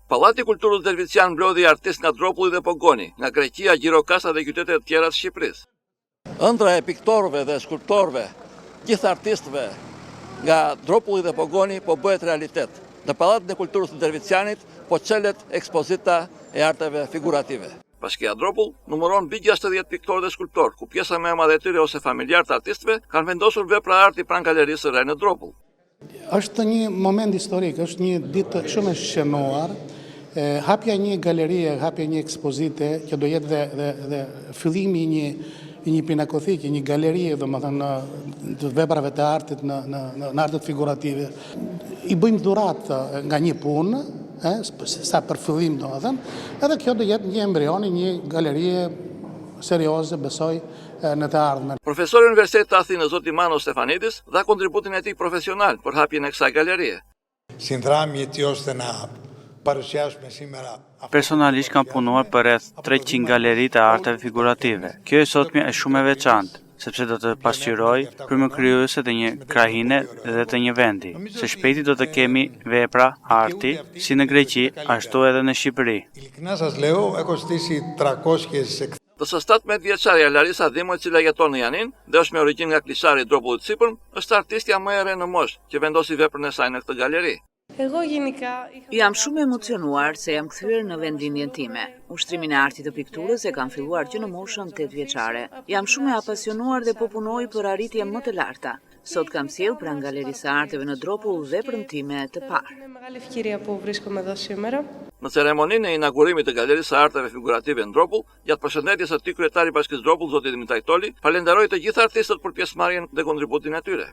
Pallati i Kulturës Dervician mblodhi artistë nga Dropulli dhe Pogoni, nga Greqia, Gjirokastra dhe qytetet të tjera të Shqipërisë. Ëndra e piktorëve dhe skulptorëve, gjithë artistëve nga Dropulli dhe Pogoni po bëhet realitet. Në Pallatin e Kulturës të Dervicianit po çelet ekspozita e arteve figurative. Bashkia Dropull numëron mbi 60 piktorë dhe skulptorë, ku pjesa më e madhe e tyre ose familjar të artistëve kanë vendosur vepra arti pranë galerisë së re në Dropull. Është një moment historik, është një ditë shumë e shënuar. Hapja një galerie, hapja një ekspozite, që do jetë dhe fillimi i një pinakothike, një galerie, domethënë të veprave të artit në artet figurative. I bëjmë dhuratë nga një punë, sa për fillim domethënë, edhe kjo do jetë një embrioni, një galerie serioze, besoj, në të ardhmen. Profesori i Universitetit të Athinës, zoti Manos Stefanidis, dha kontributin e tij profesional për hapjen e kësaj galerie. Personalisht kam punuar për rreth 300 galeri të arteve figurative. Kjo e sotme është shumë e veçantë, sepse do të pasqyroj krymëkryese të një krahine dhe të një vendi. Së shpejti do të kemi vepra arti, si në Greqi, ashtu edhe në Shqipëri. Të së 17 vjeçarja Larisa Dhimo, e cila jeton në Janin dhe është me origjinë nga Klishari i Dropullit Sipër, është artistja më e re në moshë që vendosi veprën e saj në këtë galeri. Jam shumë emocionuar se jam kthyer në vendindjen time. Ushtrimin e artit të pikturës e kam filluar që në moshën 8 vjeçare. Jam shumë e apasionuar dhe po punoj për arritje më të larta. Sot kam sjell pranë Galerisë së Arteve në Dropull veprën time të parë. Në ceremoninë e inaugurimit të Galerisë së Arteve Figurative në Dropull, gjatë përshëndetjes së tij kryetari i Bashkisë Dropull, zoti Dimitaj Toli, falenderoi të gjithë artistët për pjesëmarrjen dhe kontributin e tyre.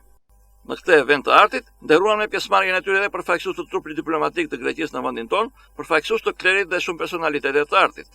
Në këtë event të artit, nderuan me pjesëmarrjen e tyre edhe përfaqësues të trupit diplomatik të Greqisë në vendin tonë, përfaqësues të klerit dhe shumë personalitete të artit.